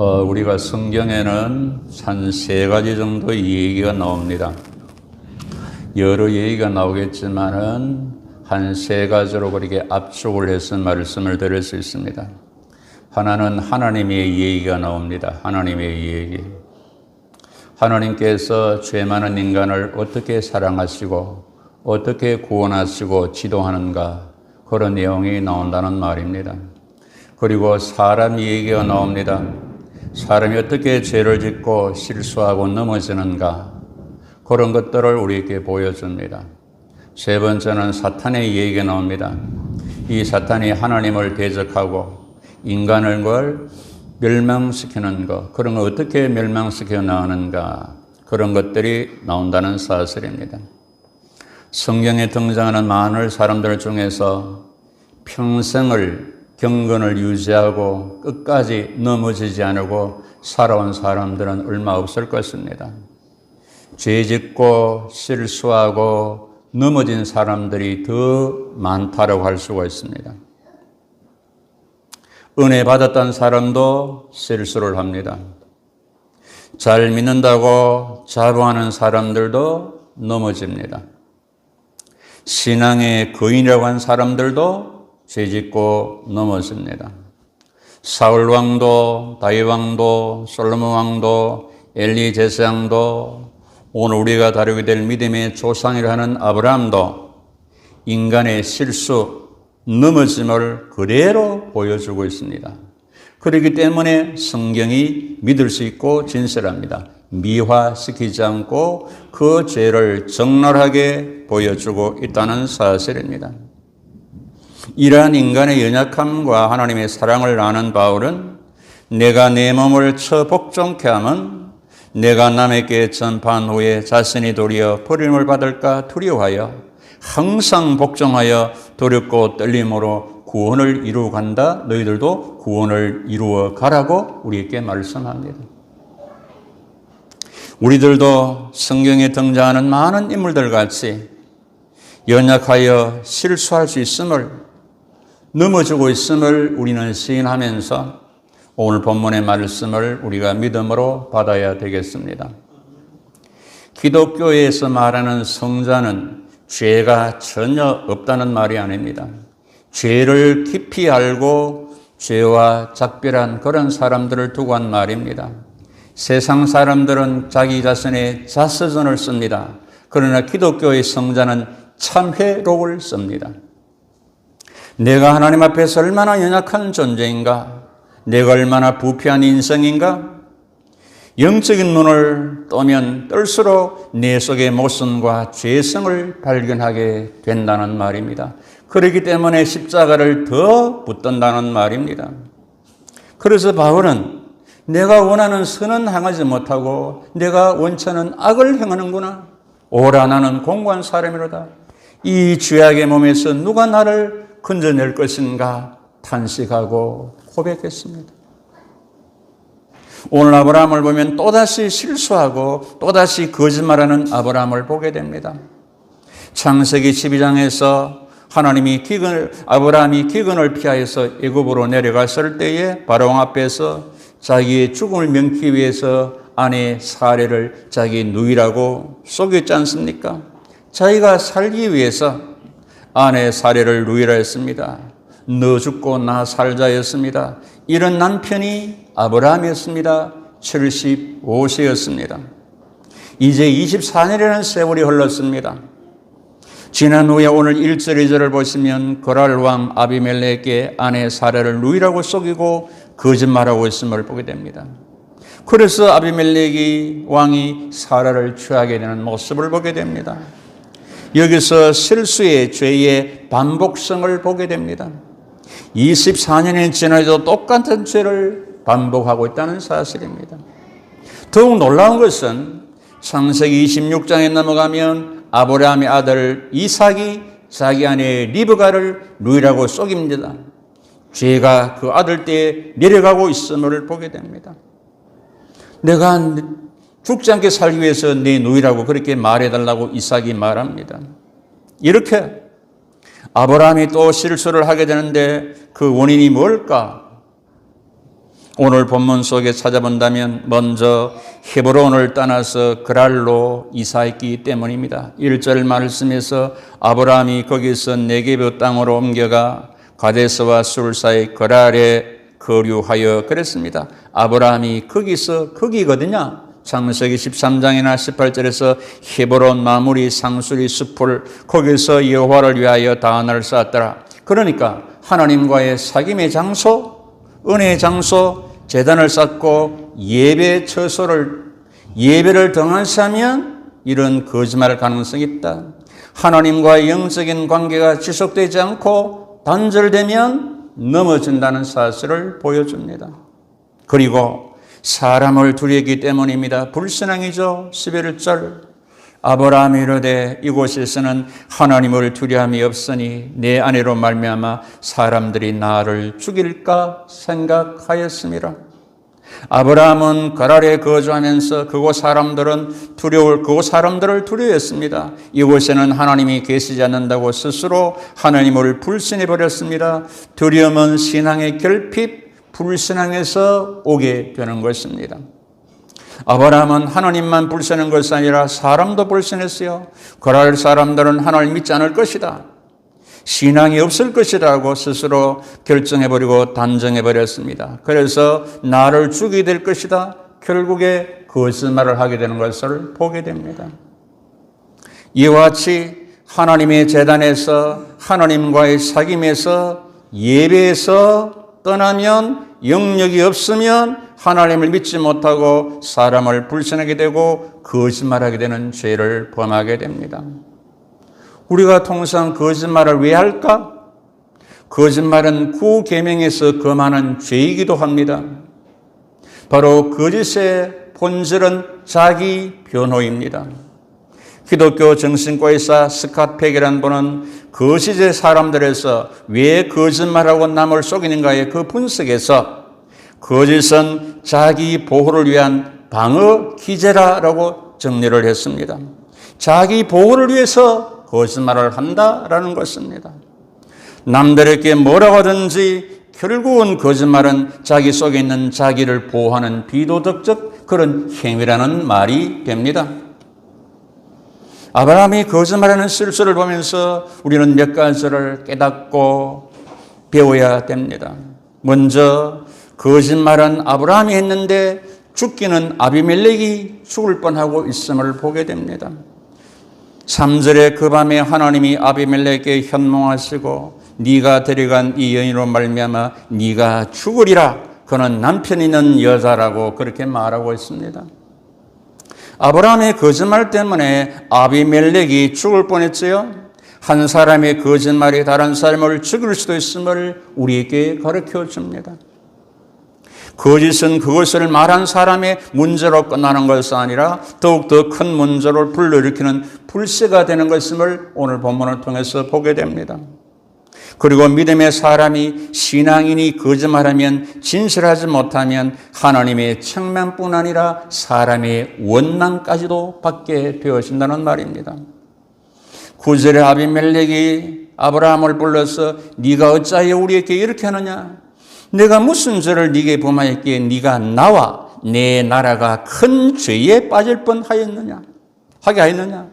우리가 성경에는 한 세 가지 정도의 얘기가 나옵니다. 여러 얘기가 나오겠지만은 한 세 가지로 그렇게 압축을 해서 말씀을 드릴 수 있습니다. 하나는 하나님의 얘기가 나옵니다. 하나님의 얘기. 하나님께서 죄 많은 인간을 어떻게 사랑하시고 어떻게 구원하시고 지도하는가, 그런 내용이 나온다는 말입니다. 그리고 사람 얘기가 나옵니다. 사람이 어떻게 죄를 짓고 실수하고 넘어지는가, 그런 것들을 우리에게 보여줍니다. 세 번째는 사탄의 얘기가 나옵니다. 이 사탄이 하나님을 대적하고 인간을 멸망시키는 것, 그런 걸 어떻게 멸망시켜 나가는가, 그런 것들이 나온다는 사실입니다. 성경에 등장하는 많은 사람들 중에서 평생을 경건을 유지하고 끝까지 넘어지지 않고 살아온 사람들은 얼마 없을 것입니다. 죄짓고 실수하고 넘어진 사람들이 더 많다고 할 수가 있습니다. 은혜 받았던 사람도 실수를 합니다. 잘 믿는다고 자부하는 사람들도 넘어집니다. 신앙의 거인이라고 한 사람들도 죄짓고 넘어집니다. 사울 왕도, 다윗 왕도, 솔로몬 왕도, 엘리 제사장도, 오늘 우리가 다루게 될 믿음의 조상이라 하는 아브라함도 인간의 실수, 넘어짐을 그대로 보여주고 있습니다. 그렇기 때문에 성경이 믿을 수 있고 진실합니다. 미화시키지 않고 그 죄를 적나라하게 보여주고 있다는 사실입니다. 이러한 인간의 연약함과 하나님의 사랑을 아는 바울은 내가 내 몸을 처 복종케 하면 내가 남에게 전파한 후에 자신이 도리어 버림을 받을까 두려워하여 항상 복종하여 두렵고 떨림으로 구원을 이루어 간다. 너희들도 구원을 이루어 가라고 우리에게 말씀합니다. 우리들도 성경에 등장하는 많은 인물들 같이 연약하여 실수할 수 있음을, 넘어지고 있음을 우리는 시인하면서 오늘 본문의 말씀을 우리가 믿음으로 받아야 되겠습니다. 기독교에서 말하는 성자는 죄가 전혀 없다는 말이 아닙니다. 죄를 깊이 알고 죄와 작별한 그런 사람들을 두고 한 말입니다. 세상 사람들은 자기 자신의 자서전을 씁니다. 그러나 기독교의 성자는 참회록을 씁니다. 내가 하나님 앞에서 얼마나 연약한 존재인가, 내가 얼마나 부패한 인생인가, 영적인 눈을 뜨면 뜰수록 내 속의 모순과 죄성을 발견하게 된다는 말입니다. 그렇기 때문에 십자가를 더 붙든다는 말입니다. 그래서 바울은 내가 원하는 선은 행하지 못하고 내가 원치는 악을 행하는구나. 오라 나는 공고한 사람이로다. 이 죄악의 몸에서 누가 나를 건져낼 것인가 탄식하고 고백했습니다. 오늘 아브라함을 보면 또다시 실수하고 또다시 거짓말하는 아브라함을 보게 됩니다. 창세기 12장에서 아브라함이 기근을 피하여서 애굽으로 내려갔을 때에 바로왕 앞에서 자기의 죽음을 명기 위해서 아내 사례를 자기 누이라고 속였지 않습니까? 자기가 살기 위해서 아내 사례를 누이라 했습니다. 너 죽고 나 살자였습니다. 이런 남편이 아브라함이었습니다. 75세였습니다. 이제 24년이라는 세월이 흘렀습니다. 지난 후에 오늘 1절 2절을 보시면 거랄 왕 아비멜렉의 아내 사례를 누이라고 속이고 거짓말하고 있음을 보게 됩니다. 그래서 아비멜렉이 왕이 사라를 취하게 되는 모습을 보게 됩니다. 여기서 실수의 죄의 반복성을 보게 됩니다. 24년이 지나도 똑같은 죄를 반복하고 있다는 사실입니다. 더욱 놀라운 것은 창세기 26장에 넘어가면 아브라함의 아들 이삭이 자기 아내 리브가를 누이라고 속입니다. 죄가 그 아들 때에 내려가고 있음을 보게 됩니다. 내가 죽지 않게 살기 위해서 내 누이라고 그렇게 말해달라고 이삭이 말합니다. 이렇게 아브라함이 또 실수를 하게 되는데 그 원인이 뭘까? 오늘 본문 속에 찾아본다면 먼저 헤브론을 떠나서 그랄로 이사했기 때문입니다. 1절 말씀에서 아브라함이 거기서 네게브 땅으로 옮겨가 가데스와 술 사이 그랄에 거류하여 그랬습니다. 아브라함이 거기거든요. 창세기 13장이나 18절에서 헤브론 마무리 상수리 숲을 거기서 여호와를 위하여 단을 쌓았더라. 그러니까 하나님과의 사귐의 장소, 은혜의 장소, 제단을 쌓고 예배 처소를, 예배를 등한시하면 이런 거짓말 가능성이 있다. 하나님과의 영적인 관계가 지속되지 않고 단절되면 넘어진다는 사실을 보여줍니다. 그리고 사람을 두려기 때문입니다. 불신앙이죠. 11절 아브라함이 이르되 이곳에서는 하나님을 두려움이 없으니 내 아내로 말미암아 사람들이 나를 죽일까 생각하였습니다. 아브라함은 가랄에 거주하면서 그곳 사람들을 두려워했습니다. 이곳에는 하나님이 계시지 않는다고 스스로 하나님을 불신해 버렸습니다. 두려움은 신앙의 결핍, 불신앙에서 오게 되는 것입니다. 아브라함은 하나님만 불신한 것이 아니라 사람도 불신했어요. 가랄 사람들은 하나님을 믿지 않을 것이다, 신앙이 없을 것이라고 스스로 결정해버리고 단정해버렸습니다. 그래서 나를 죽이게 될 것이다, 결국에 거짓말을 하게 되는 것을 보게 됩니다. 이와 같이 하나님의 제단에서, 하나님과의 사귐에서, 예배에서 떠나면, 영역이 없으면 하나님을 믿지 못하고 사람을 불신하게 되고 거짓말하게 되는 죄를 범하게 됩니다. 우리가 통상 거짓말을 왜 할까? 거짓말은 구계명에서 금하는 죄이기도 합니다. 바로 거짓의 본질은 자기 변호입니다. 기독교 정신과의사 스캇 팩이라는 분은 거짓의 사람들에서 왜 거짓말하고 남을 속이는가의 그 분석에서 거짓은 자기 보호를 위한 방어 기제라고 정리를 했습니다. 자기 보호를 위해서 거짓말을 한다라는 것입니다. 남들에게 뭐라고 하든지 결국은 거짓말은 자기 속에 있는 자기를 보호하는 비도덕적 그런 행위라는 말이 됩니다. 아브라함이 거짓말하는 실수를 보면서 우리는 몇 가지를 깨닫고 배워야 됩니다. 먼저 거짓말은 아브라함이 했는데 죽기는 아비멜렉이 죽을 뻔하고 있음을 보게 됩니다. 3절에 그 밤에 하나님이 아비멜렉에게 현몽하시고 네가 데려간 이 여인으로 말미암아 네가 죽으리라. 그는 남편 있는 여자라고 그렇게 말하고 있습니다. 아브라함의 거짓말 때문에 아비멜렉이 죽을 뻔했어요. 한 사람의 거짓말이 다른 사람을 죽일 수도 있음을 우리에게 가르쳐 줍니다. 거짓은 그것을 말한 사람의 문제로 끝나는 것이 아니라 더욱더 큰 문제를 불러일으키는 불씨가 되는 것임을 오늘 본문을 통해서 보게 됩니다. 그리고 믿음의 사람이 신앙인이 거짓말하면, 진실하지 못하면 하나님의 책망뿐 아니라 사람의 원망까지도 받게 되어진다는 말입니다. 9절에 아비멜렉이 아브라함을 불러서 네가 어찌하여 우리에게 이렇게 하느냐? 내가 무슨 죄를 네게 범하였기에 네가 나와 내 나라가 큰 죄에 빠질 뻔하였느냐? 하게 하였느냐?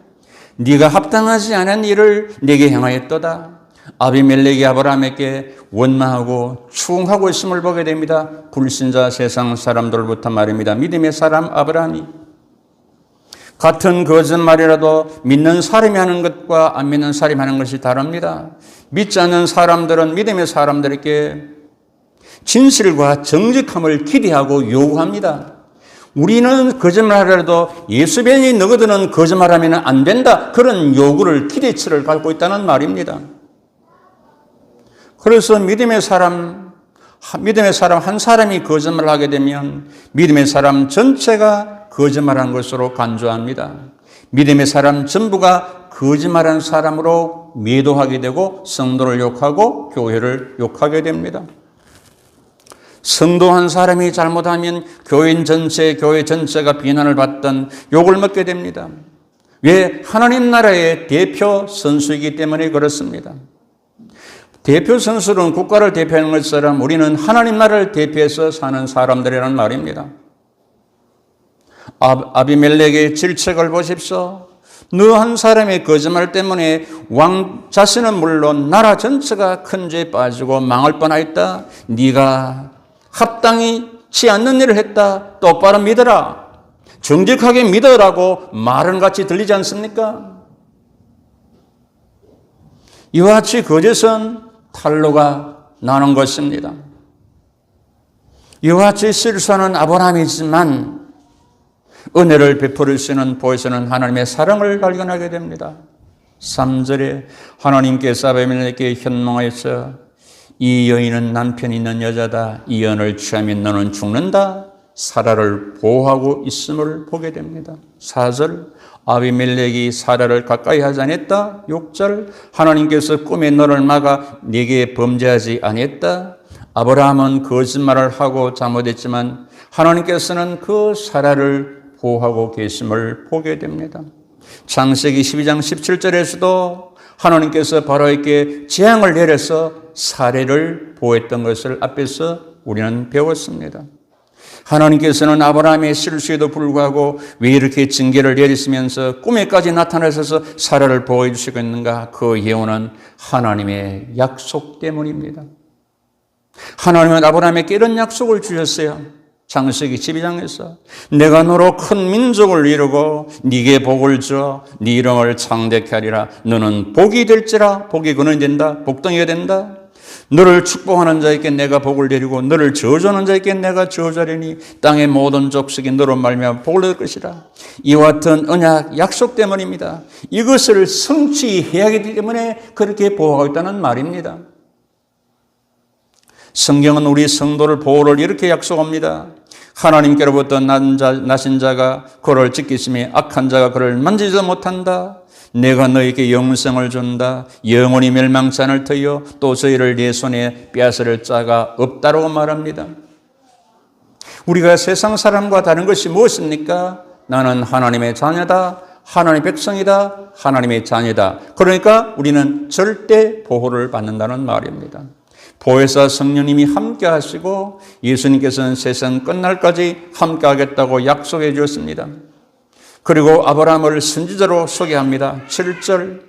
네가 합당하지 않은 일을 내게 행하였도다. 아비멜렉이 아브라함에게 원망하고 추궁하고 있음을 보게 됩니다. 불신자 세상 사람들부터 말입니다. 믿음의 사람 아브라함이 같은 거짓말이라도 믿는 사람이 하는 것과 안 믿는 사람이 하는 것이 다릅니다. 믿지 않는 사람들은 믿음의 사람들에게 진실과 정직함을 기대하고 요구합니다. 우리는 거짓말하더라도 예수변이 너희들은 거짓말하면 안 된다, 그런 요구를, 기대치를 갖고 있다는 말입니다. 그래서 믿음의 사람 한 사람이 거짓말을 하게 되면 믿음의 사람 전체가 거짓말한 것으로 간주합니다. 믿음의 사람 전부가 거짓말한 사람으로 매도하게 되고 성도를 욕하고 교회를 욕하게 됩니다. 성도 한 사람이 잘못하면 교회 전체가 비난을 받던 욕을 먹게 됩니다. 왜? 하나님 나라의 대표 선수이기 때문에 그렇습니다. 대표 선수는 국가를 대표하는 것처럼 우리는 하나님 나라를 대표해서 사는 사람들이라는 말입니다. 아비멜렉의 질책을 보십시오. 너 한 사람의 거짓말 때문에 왕 자신은 물론 나라 전체가 큰 죄에 빠지고 망할 뻔하였다. 네가 합당치 않는 일을 했다. 똑바로 믿어라. 정직하게 믿어라고 말은 같이 들리지 않습니까? 이와 같이 거짓은 탄로가 나는 것입니다. 이와 같이 실수하는 아브라함이지만 은혜를 베풀 수 있는 보여주는 하나님의 사랑을 발견하게 됩니다. 3절에 하나님께서 아비멜렉에게 현몽하여서 이 여인은 남편이 있는 여자다. 이 연을 취하면 너는 죽는다. 사라를 보호하고 있음을 보게 됩니다. 4절 아비멜렉이 사라를 가까이 하지 않았다. 6절 하나님께서 꿈에 너를 막아 네게 범죄하지 않았다. 아브라함은 거짓말을 하고 잘못했지만 하나님께서는 그 사라를 보호하고 계심을 보게 됩니다. 창세기 12장 17절에서도 하나님께서 바로에게 재앙을 내려서 사례를 보호했던 것을 앞에서 우리는 배웠습니다. 하나님께서는 아브라함의 실수에도 불구하고 왜 이렇게 징계를 내리시면서 꿈에까지 나타나셔서 사라를 보호해 주시고 있는가? 그 예언은 하나님의 약속 때문입니다. 하나님은 아브라함에게 이런 약속을 주셨어요. 창세기 12장에서 내가 너로 큰 민족을 이루고 네게 복을 주어 네 이름을 창대케 하리라. 너는 복이 될지라. 복이 근원이 된다. 복덩이가 된다. 너를 축복하는 자에게 내가 복을 내리고 너를 저주하는 자에게 내가 저주하리니 땅의 모든 족속이 너로 말미암아 복을 얻을 것이라. 이와 같은 언약 약속 때문입니다. 이것을 성취해야 하기 때문에 그렇게 보호하고 있다는 말입니다. 성경은 우리 성도를 보호를 이렇게 약속합니다. 하나님께로부터 나신 자가 그를 지키시며 악한 자가 그를 만지지도 못한다. 내가 너에게 영생을 준다. 영원히 멸망치 않을 터이요 또 저희를 네 손에 빼앗을 자가 없다라고 말합니다. 우리가 세상 사람과 다른 것이 무엇입니까? 나는 하나님의 자녀다. 하나님의 백성이다. 하나님의 자녀다. 그러니까 우리는 절대 보호를 받는다는 말입니다. 보혜사 성령님이 함께 하시고 예수님께서는 세상 끝날까지 함께 하겠다고 약속해 주었습니다. 그리고 아브라함을 선지자로 소개합니다. 7절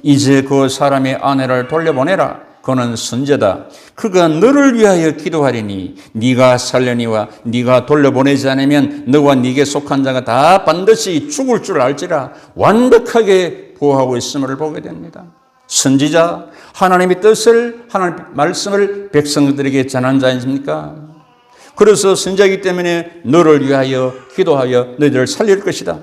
이제 그 사람의 아내를 돌려보내라. 그는 선지자다. 그가 너를 위하여 기도하리니 네가 살려니와 네가 돌려보내지 않으면 너와 네게 속한 자가 다 반드시 죽을 줄 알지라. 완벽하게 보호하고 있음을 보게 됩니다. 선지자, 하나님의 뜻을, 하나님의 말씀을 백성들에게 전한 자 아닙니까? 그래서 선지자이기 때문에 너를 위하여 기도하여 너희들을 살릴 것이다.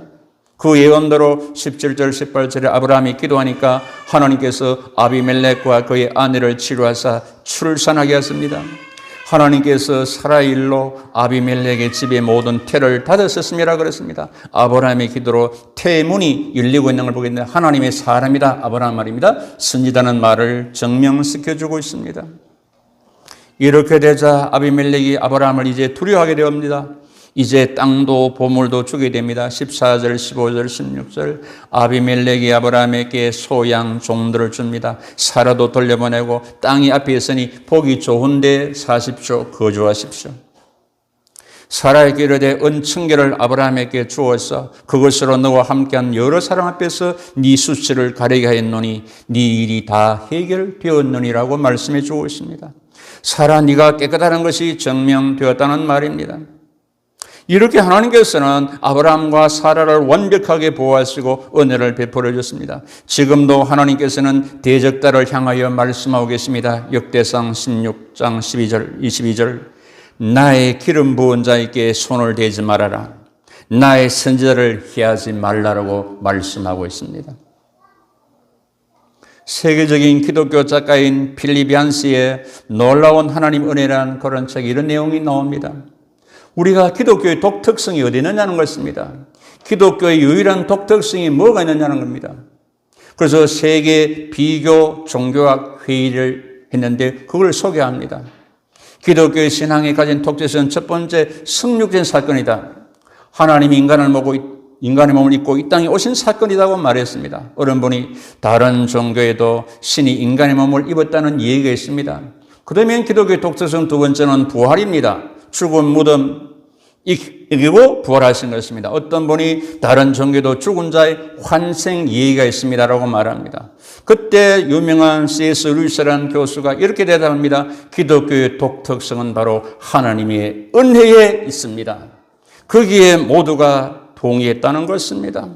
그 예언대로 17절, 18절에 아브라함이 기도하니까 하나님께서 아비멜렉과 그의 아내를 치료하사 출산하게 하십니다. 하나님께서 사라의 일로 아비멜렉의 집의 모든 태를 닫으셨음이라 그랬습니다. 아브라함의 기도로 태의 문이 열리고 있는 걸 보겠는데 하나님의 사람이다. 아브라함 말입니다. 선지자는 말을 증명시켜주고 있습니다. 이렇게 되자 아비멜렉이 아브라함을 이제 두려워하게 되옵니다. 이제 땅도 보물도 주게 됩니다. 14절, 15절, 16절 아비멜렉이 아브라함에게 소양 종들을 줍니다. 사라도 돌려보내고 땅이 앞에 있으니 보기 좋은데 사십시오. 거주하십시오. 사라에게 이르되 은층계를 아브라함에게 주어서 그것으로 너와 함께한 여러 사람 앞에서 네 수치를 가리게 하였노니 네 일이 다 해결되었느니라고 말씀해 주고 있습니다. 사라 네가 깨끗하다는 것이 증명되었다는 말입니다. 이렇게 하나님께서는 아브라함과 사라를 완벽하게 보호하시고 은혜를 베풀어 줬습니다. 지금도 하나님께서는 대적자를 향하여 말씀하고 계십니다. 역대상 16장 12절, 22절 나의 기름 부은 자에게 손을 대지 말아라. 나의 선지자를 해하지 말라라고 말씀하고 있습니다. 세계적인 기독교 작가인 필립 얀스의 놀라운 하나님 은혜라는 그런 책에 이런 내용이 나옵니다. 우리가 기독교의 독특성이 어디 있느냐는 것입니다. 기독교의 유일한 독특성이 뭐가 있느냐는 겁니다. 그래서 세계 비교 종교학 회의를 했는데 그걸 소개합니다. 기독교의 신앙이 가진 독특성은 첫 번째 성육신 사건이다. 하나님이 인간을 인간의 몸을 입고 이 땅에 오신 사건이라고 말했습니다. 어른분이 다른 종교에도 신이 인간의 몸을 입었다는 얘기가 있습니다. 그러면 기독교의 독특성 두 번째는 부활입니다. 죽은 무덤 이기고 부활하신 것입니다. 어떤 분이 다른 종교도 죽은 자의 환생 얘기가 있습니다라고 말합니다. 그때 유명한 C.S. 루이스라는 교수가 이렇게 대답합니다. 기독교의 독특성은 바로 하나님의 은혜에 있습니다. 거기에 모두가 동의했다는 것입니다.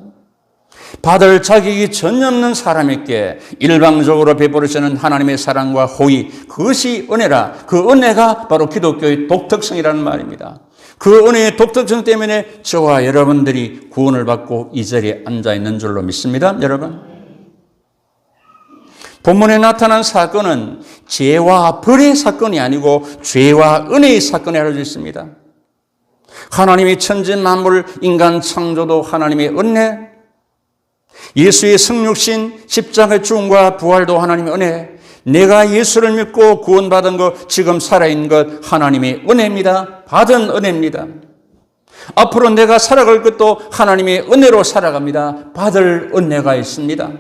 받을 자격이 전혀 없는 사람에게 일방적으로 베풀으시는 하나님의 사랑과 호의, 그것이 은혜라. 그 은혜가 바로 기독교의 독특성이라는 말입니다. 그 은혜의 독특성 때문에 저와 여러분들이 구원을 받고 이 자리에 앉아 있는 줄로 믿습니다. 여러분, 본문에 나타난 사건은 죄와 벌의 사건이 아니고 죄와 은혜의 사건이 알려져 있습니다. 하나님이 천지 만물 인간 창조도 하나님의 은혜, 예수의 성육신 십자가의 죽음과 부활도 하나님의 은혜, 내가 예수를 믿고 구원받은 것, 지금 살아있는 것 하나님의 은혜입니다. 받은 은혜입니다. 앞으로 내가 살아갈 것도 하나님의 은혜로 살아갑니다. 받을 은혜가 있습니다.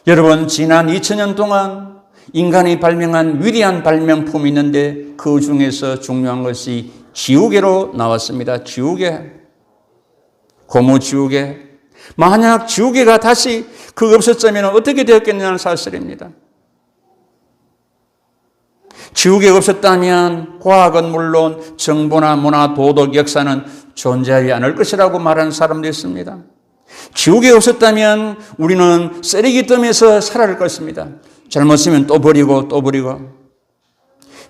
여러분, 지난 2000년 동안 인간이 발명한 위대한 발명품이 있는데 그 중에서 중요한 것이 지우개로 나왔습니다. 지우개, 고무지우개. 만약 지우개가 다시 그거 없었다면 어떻게 되었겠느냐는 사실입니다. 지우개가 없었다면 과학은 물론 정보나 문화, 도덕, 역사는 존재하지 않을 것이라고 말하는 사람도 있습니다. 지우개가 없었다면 우리는 쓰레기더미에서 살아갈 것입니다. 잘못 쓰면 또 버리고 또 버리고.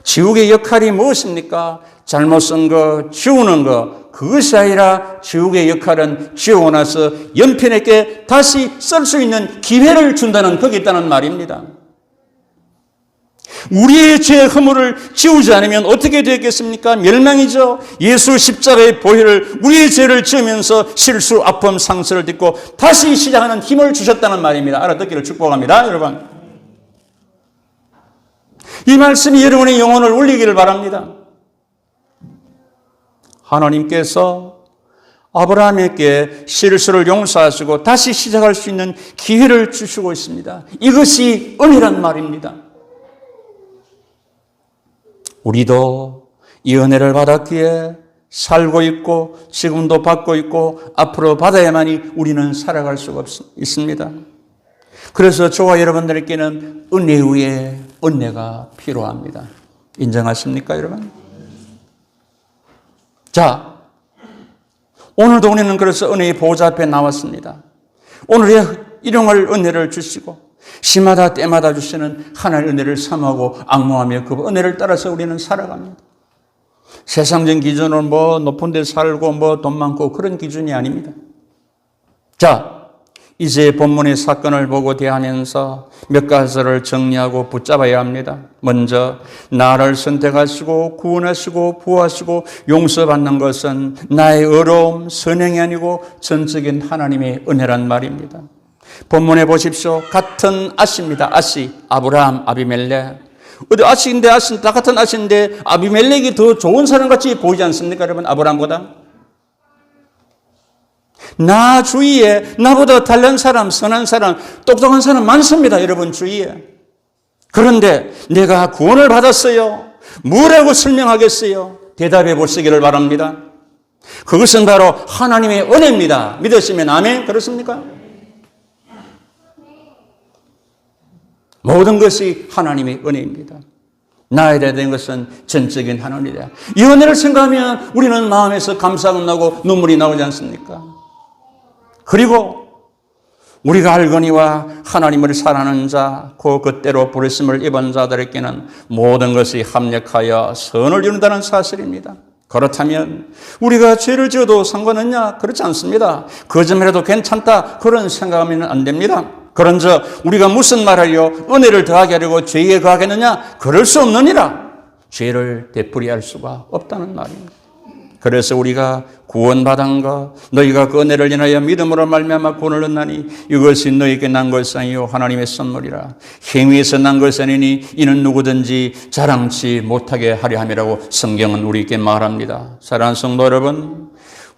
지우개의 역할이 무엇입니까? 잘못 쓴 거, 지우는 거. 그것이 아니라 지우개의 역할은 지우고 나서 연필에게 다시 쓸 수 있는 기회를 준다는 거기 있다는 말입니다. 우리의 죄의 허물을 지우지 않으면 어떻게 되겠습니까? 멸망이죠. 예수 십자가의 보혈을 우리의 죄를 지으면서 실수, 아픔, 상처를 딛고 다시 시작하는 힘을 주셨다는 말입니다. 알아듣기를 축복합니다, 여러분. 이 말씀이 여러분의 영혼을 울리기를 바랍니다. 하나님께서 아브라함에게 실수를 용서하시고 다시 시작할 수 있는 기회를 주시고 있습니다. 이것이 은혜란 말입니다. 우리도 이 은혜를 받았기에 살고 있고 지금도 받고 있고 앞으로 받아야만이 우리는 살아갈 수가 있습니다. 그래서 저와 여러분들에게는 은혜 위에 은혜가 필요합니다. 인정하십니까, 여러분? 자, 오늘도 우리는 그래서 은혜의 보좌 앞에 나왔습니다. 오늘의 일용할 은혜를 주시고 시마다 때마다 주시는 하나님의 은혜를 사모하고 악모하며 그 은혜를 따라서 우리는 살아갑니다. 세상적인 기준으로 뭐 높은 데 살고 뭐 돈 많고 그런 기준이 아닙니다. 자, 이제 본문의 사건을 보고 대하면서 몇 가지를 정리하고 붙잡아야 합니다. 먼저 나를 선택하시고 구원하시고 부하시고 용서받는 것은 나의 의로움, 선행이 아니고 전적인 하나님의 은혜란 말입니다. 본문에 보십시오. 같은 아씨입니다. 아씨, 아브라함, 아비멜렉. 어디 아씨인데 아씨 다 같은 아씨인데 아비멜렉이 더 좋은 사람 같이 보이지 않습니까, 여러분? 아브라함보다. 나 주위에 나보다 다른 사람, 선한 사람, 똑똑한 사람 많습니다, 여러분 주위에. 그런데 내가 구원을 받았어요. 뭐라고 설명하겠어요? 대답해 보시기를 바랍니다. 그것은 바로 하나님의 은혜입니다. 믿으시면 아멘? 그렇습니까? 모든 것이 하나님의 은혜입니다. 나에 대한 것은 전적인 하나님이다. 이 은혜를 생각하면 우리는 마음에서 감사가 나고 눈물이 나오지 않습니까? 그리고 우리가 알거니와 하나님을 사랑하는 자, 그 그때로 부르심을 입은 자들에게는 모든 것이 합력하여 선을 이룬다는 사실입니다. 그렇다면 우리가 죄를 지어도 상관없냐? 그렇지 않습니다. 거짓말해도 괜찮다 그런 생각하면 안 됩니다. 그런즉 우리가 무슨 말하려 은혜를 더하게 하려고 죄에 거하겠느냐? 그럴 수 없느니라. 죄를 되풀이할 수가 없다는 말입니다. 그래서 우리가 구원받은 것, 너희가 그 은혜를 인하여 믿음으로 말미암아 구원을 얻나니 이것이 너희에게 난 것이 아니요 하나님의 선물이라. 행위에서 난 것이 아니니 이는 누구든지 자랑치 못하게 하려 함이라고 성경은 우리에게 말합니다. 사랑하는 성도 여러분,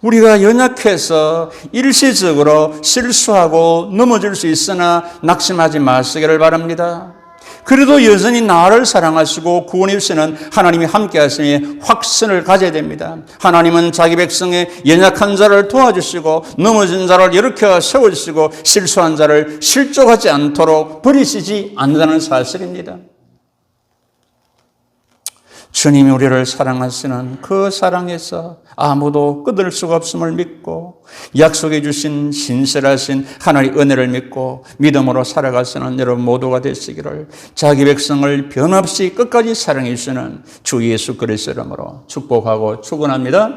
우리가 연약해서 일시적으로 실수하고 넘어질 수 있으나 낙심하지 마시기를 바랍니다. 그래도 여전히 나를 사랑하시고 구원해 주시는 하나님이 함께 하시니 확신을 가져야 됩니다. 하나님은 자기 백성의 연약한 자를 도와주시고 넘어진 자를 일으켜 세워주시고 실수한 자를 실족하지 않도록 버리시지 않는다는 사실입니다. 주님이 우리를 사랑하시는 그 사랑에서 아무도 끊을 수가 없음을 믿고 약속해 주신 신실하신 하나님의 은혜를 믿고 믿음으로 살아가시는 여러분 모두가 되시기를 자기 백성을 변함없이 끝까지 사랑해 주시는 주 예수 그리스도 이름으로 축복하고 축원합니다.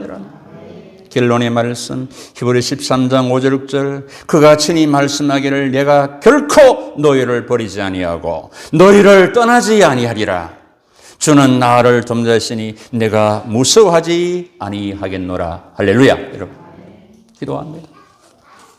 결론의 말씀 히브리 13장 5절 6절 그가 친히 말씀하기를 내가 결코 너희를 버리지 아니하고 너희를 떠나지 아니하리라. 주는 나를 돕자시니 내가 무서워하지 아니하겠노라. 할렐루야. 여러분 기도합니다.